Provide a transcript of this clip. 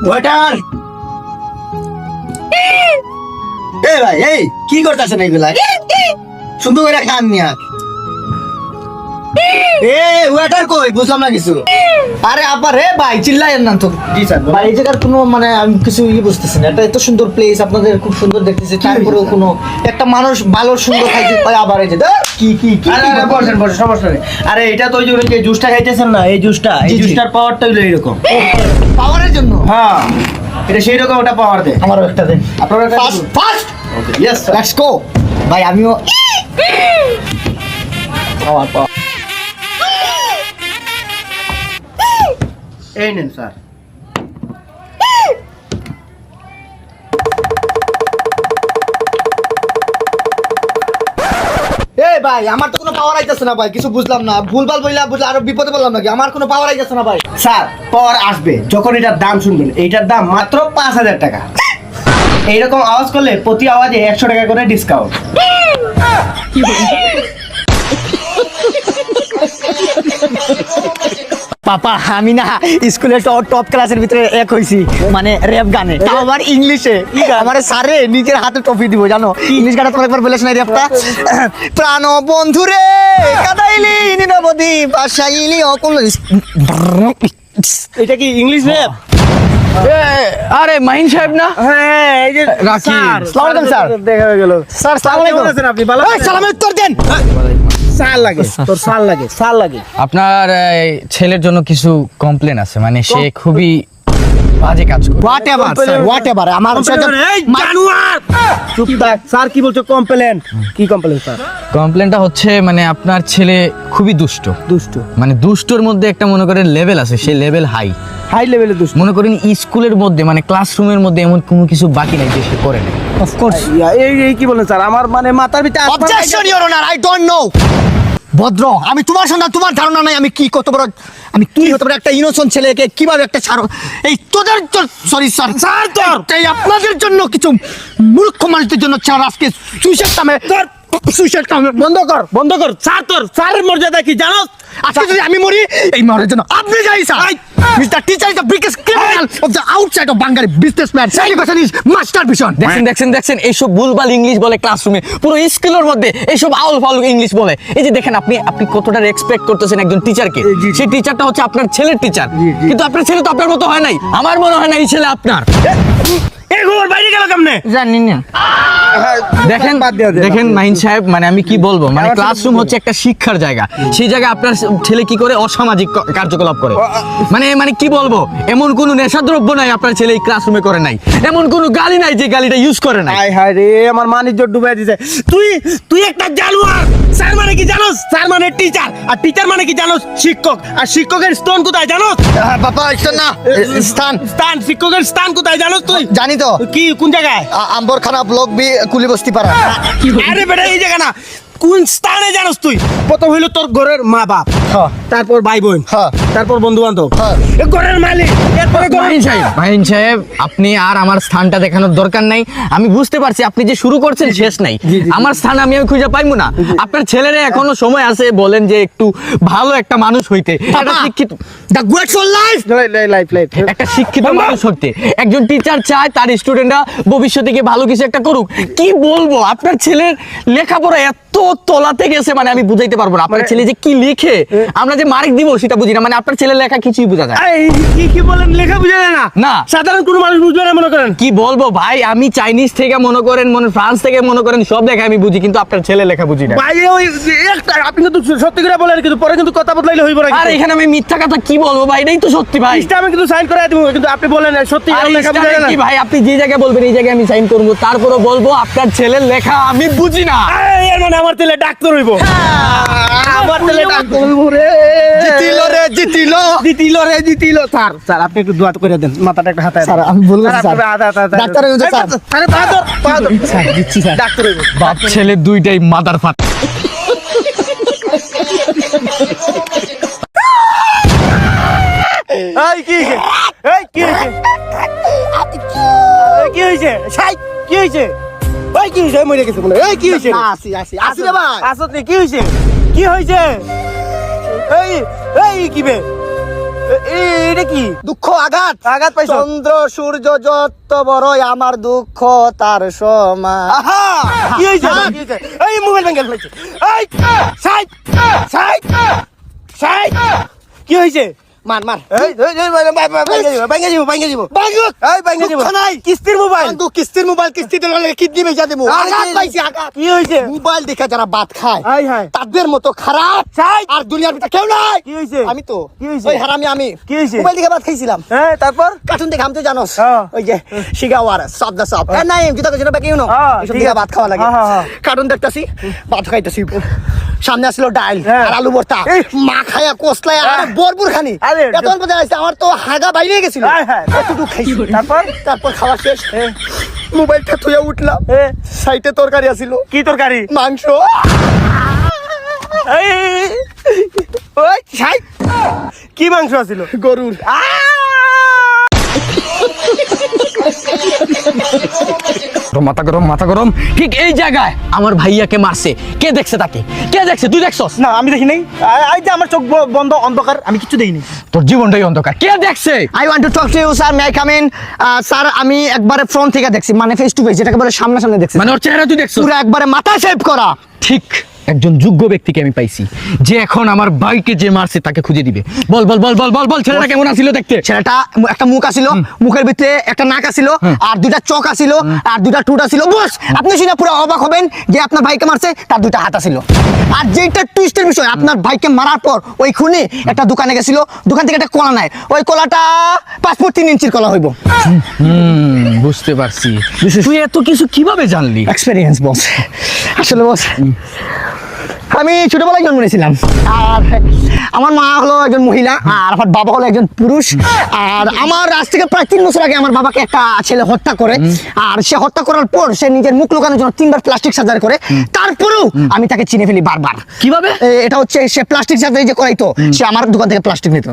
Waiter এই ভাই এই কি করতেছেন এইগুলা সুন্দর করে খান নিয়া এ ওয়েটার কই বুঝলাম না কিছু আরে আপা রে ভাই চিল্লায়েন না তো জি স্যার ভাই এই জায়গার কোনো মানে আমি কিছু বুঝতেছি না এটা এত সুন্দর প্লেস আপনাদের খুব সুন্দর দেখতেছি তারপরেও কোনো একটা মানুষ ভালো সুন্দর খাইতে পায় আবার এই যে কি কি কি আরে বসেন বসেন সমস্যা নেই আরে এটা তো ওই যে জুসটা খাইতেছেন না এই জুসটার পাওয়ারটা হলো এরকম পাওয়ারের জন্য হ্যাঁ এটা সেই রকম ওটা পাওয়ার দেয় আমারও একটা দেন আপনারা fast fast okay yes let's go ভাই আমিও পাওয়ার পাওয়ার এই নেন স্যার এই ভাই আমার তো কোনো পাওয়ার আইতাছে না ভাই কিছু বুঝলাম না ভুলভাল বইলা বুঝলা আরো বিপদে বললাম নাকি আমার কোনো পাওয়ার আইতাছে না ভাই স্যার পাওয়ার আসবে যখন এটার দাম শুনবেন এইটার দাম মাত্র 5,000 টাকা এইরকম আওয়াজ করলে প্রতি আওয়াজে 100 টাকা করে ডিসকাউন্ট পাপা আমি না স্কুলে টপ ক্লাসের ভিতরে এক হইছি মানে র্যাপ গানে তাও আবার ইংলিশে আমার স্যারে নিজের হাতে ট্রফি দিব জানো ইংলিশ গানটা তোমার একবার বলেছ না র্যাপটা প্রাণ বন্ধু রে কাদাইলি নিরবধি ভাষাইলি অকুল এটা কি ইংলিশ র্যাপ আরে মাহিন সাহেব না হ্যাঁ এই যে রাখি। স্যার আসসালামু আলাইকুম স্যার। দেখা হয়ে গেল স্যার আসসালামু আলাইকুম কেমন আছেন আপনি ভালো এই সালামের উত্তর দেন স্যার লাগে তোর স্যার লাগে আপনার ছেলের জন্য কিছু কমপ্লেন আছে মানে সে খুবই বাজে কাজ করে হোয়াট এভার আমার সাথে এই জানুয়ার চুপ থাক স্যার কি বলছো কমপ্লেন কি কমপ্লেন স্যার কমপ্লেনটা হচ্ছে মানে আপনার ছেলে খুবই দুষ্ট মানে দুষ্টর মধ্যে একটা মনে করেন লেভেল আছে সেই লেভেল হাই লেভেলে দুষ্ট মনে করেন স্কুলের মধ্যে মানে ক্লাসরুমের মধ্যে এমন কোনো কিছু বাকি নাই যে সে করে না অফ কোর্স এই কি বলেন স্যার আমার মানে মাথার ভিতরে objection your honour I don't know ভদ্র আমি তোমার সন্তান তোমার ধারণা নাই আমি কি কত বড় আমি কি হতে পারে একটা ইনোসেন্ট ছেলেকে কিভাবে একটা ছাড়ো এই তোদের সরি স্যার স্যার তোর এই আপনাদের জন্য কিছু মূর্খ মানুষদের জন্য ছাড় আজকে সুইসাইড নামে সুইসাইড নামে বন্ধ কর স্যার তোর স্যারের মর্যাদা কি জানো আজকে যদি আমি মরি এই মরার জন্য আপনি যাই sir mister teacher is the biggest criminal of the outside of Bangali businessman education is master vision দেখছেন এইসব ভুলভাল ইংলিশ বলে ক্লাসরুমে পুরো স্কুলের মধ্যে এইসব আউল ফাউল ইংলিশ বলে এই যে দেখেন আপনি কতটা রেসপেক্ট করতেছেন একজন টিচারকে সেই টিচারটা হচ্ছে আপনার ছেলের টিচার কিন্তু আপনার ছেলে তো আপনার মতো হয় নাই আমার মনে হয় না এই ছেলে আপনার এই খবর বাইরে গেল কেমনে জানি না দেখেন মাহিন সাহেব মানে আমি কি বলবো মানে ক্লাসরুম হচ্ছে একটা শিক্ষার জায়গা সেই জায়গায় আপনার ছেলে কি করে অসামাজিক কার্যকলাপ করে মানে কি বলবো এমন কোনো নেশাদ্রব্য নাই আপনার ছেলে এই ক্লাসরুমে করে নাই এমন কোনো গালি নাই যে গালিটা ইউজ করে নাই হায় রে আমার মানিজ্য ডুবাই দিছে তুই একটা জানোয়ার স্যার মানে কি জানোস স্যার মানে টিচার আর টিচার মানে কি জানোস শিক্ষক আর শিক্ষকের স্থান কোথায় জানোস বাবা এটা না স্থান শিক্ষকের স্থান কোথায় জানোস তুই জানি তো কি কোন জায়গায় আম্বরখানা ব্লক বি কুলিবস্তি পাড়া আরে বেটা এই জায়গা না কোন স্থানে জানোস তুই প্রথম হইলো তোর ঘরের মা বাপ তারপর ভাই বোন তারপর বন্ধু বান্ধব ঘরের মালিক এরপরে মাহিন সাহেব আপনি আর আমার স্থানটা দেখানোর দরকার নাই আমি বুঝতে পারছি আপনি যে শুরু করছেন শেষ নাই আমার স্থান আমি খুঁজে পাইবো না আপনার ছেলেরা এখনো সময় আছে বলেন যে একটু ভালো একটা মানুষ হইতে একটা শিক্ষিত দ্য গ্রেটফুল লাইফ একটা শিক্ষিত মানুষ হতে একজন টিচার চায় তার স্টুডেন্টরা ভবিষ্যতে গিয়ে ভালো কিছু একটা করুক কি বলবো আপনার ছেলের লেখাপড়া এত তলাতে গেছে মানে আমি বুঝাইতে পারবো না আপনার ছেলে যে কি লিখে আমরা যে মার্ক দিব সেটা বুঝি না মানে আপনার ছেলের লেখা কিছুই বোঝা যায় কি বলেন লেখা বুঝা যায় না না সাধারণ কোনো মানুষ বুঝবে না মনে করেন কি বলবো ভাই আমি চাইনিজ থেকে মনে করেন ফ্রান্স থেকে মনে করেন সব লেখা আমি বুঝি কিন্তু আপনার ছেলে লেখা বুঝি না ভাই ওই একটা আপনি কিন্তু সত্যি করে বলেন কিন্তু পরে কিন্তু কথা বদলাইলে হইব না আর এখানে আমি মিথ্যা কথা কি বলবো ভাই এটাই তো সত্যি ভাই এটা আমি কিন্তু সাইন করে দেব কিন্তু আপনি বলেন সত্যি লেখা বুঝা যায় না কি ভাই আপনি যে জায়গায় বলবেন এই জায়গায় আমি সাইন করব তারপরও বলবো আপনার ছেলের লেখা আমি বুঝি না এর মানে আমার ছেলে ডাক্তার হইব আমার ছেলে ডাক্তার হইব রে জিতিলো স্যার আপনি একটু দোয়া করে দেন মাথাটা একটা হাতে স্যার আমি বলবো স্যার ডাক্তার হইছে স্যার আরে বাহাদুর স্যার দিচ্ছি স্যার ডাক্তার হইব বাপ ছেলে দুইটাই মাদার ফাট এই কি হইছে ছাই কি হইছে ওই কি হইছে মরে গেছে বলে এই কি হইছে আসি রে ভাই আসত কি হইছে এই কি বে এটা কি দুঃখ আঘাত আঘাত পাইছো? চন্দ্র সূর্য যত বড়ই আমার দুঃখ তার সমান। আহা কি হইছে কি হইছে? এই মোবাইল ভেঙে ফেলেছে। এই সাইড সাইড সাইড কি হইছে? মার মার এই ভেঙে দিব ভেঙে দিব বাঙ্গুক এই ভেঙে দিব দুঃখ নাই। কিস্তির মোবাইল বাঙ্গুক কিস্তির মোবাইল কিস্তিতে লাগে কিডনি বেচা দেবো। আঘাত পাইছি আঘাত। কি হইছে? মোবাইল দেখে যারা ভাত খায় হাই হাই তাদের মতো খারাপ ছাই। আর দুনিয়ার ভিতরে কেউ নাই। কি হইছে? আমি তো কি হইছে? ওই হারামি আমি কি হইছে? মোবাইল দেখে ভাত খাইছিলাম। হ্যাঁ তারপর কার্টুন দেখে আমি তো জানোস হ্যাঁ। ওই যে শিগাওয়ার সব দা সব এ নাই যেটা কিছু না বাকি ইউনো হ্যাঁ, এসব ঠিক দেখে আছে। ভাত খাওয়া লাগে। হ্যাঁ, হ্যাঁ। কার্টুন দেখতাছি ভাত খাইতাছি সামনে আসলো ডাল হ্যাঁ। আর আলু ভর্তা এই। মা খায়া কসলায় আর হ্যাঁ। ভরপুর খানি আরে, এতক্ষণ পর্যন্ত আসছে, আমার তো হাগা বাইরে গেছিল হ্যাঁ, হ্যাঁ। এতটুকু খাইছি তারপর তারপর খাওয়া শেষ মোবাইলটা থুয়ে উঠলাম এ, সাইডে তরকারি আছিল কি তরকারি? মাংস এই, ওই ছাই কি মাংস আছিল? গরুর মাথা গরম মাথা গরম। ঠিক এই জায়গায় আমার ভাইয়াকে মারছে। কে দেখছে তাকে? কে দেখছে? তুই দেখছস? না আমি দেখি নাই। এই যে আমার চোখ বন্ধ অন্ধকার আমি কিছু দেখিনি। তোর জীবনটাই অন্ধকার। কে দেখছে? I want to talk to you sir may I come in sir আমি একবারে ফ্রন্ট থেকে দেখছি মানে ফেস টু ফেস যেটাকে বলে সামনাসামনি দেখছি মানে ওর চেহারা তুই দেখছস? পুরো একবারে মাথা শেভ করা ঠিক একজন যোগ্য ব্যক্তিকে আমি পাইছি যে এখন আমার ভাইকে যে মারছে তাকে খুঁজে দিবে। বল বল বল বল বল বল ছেলেটা কেমন আছিল দেখতে? ছেলেটা একটা মুখ আছিল মুখের ভিতরে একটা নাক আছিল আর দুইটা চোখ আছিল আর দুইটা ঠোঁট আছিল বস আপনি শুনে পুরো অবাক হবেন যে আপনার ভাইকে মারছে তার দুইটা হাত আছিল আর যেটা টুইস্টের বিষয় আপনার ভাইকে মারার পর ওই খুনি একটা দোকানে গেছিল দোকান থেকে একটা কলা নেয় ওই কলাটা 5 ফুট 3 ইঞ্চির কলা হইব বুঝতে পারছি। তুই এত কিছু কিভাবে জানলি? এক্সপেরিয়েন্স বস আসলে বস আমি ছোটবেলায় জন্ম নিয়েছিলাম আর আমার মা হলো একজন মহিলা আর আমার বাবা হলো একজন পুরুষ আর আমার আজ থেকে প্রায় 3 বছর আগে আমার বাবাকে একটা ছেলে হত্যা করে আর সে হত্যা করার পর সে নিজের মুখ লুকানোর জন্য 3 বার প্লাস্টিক সার্জারি করে তারপরেও আমি তাকে চিনে ফেলি বারবার। কিভাবে? এটা হচ্ছে সে প্লাস্টিক সার্জারি যে করাইতো সে আমার দোকান থেকে প্লাস্টিক নিত।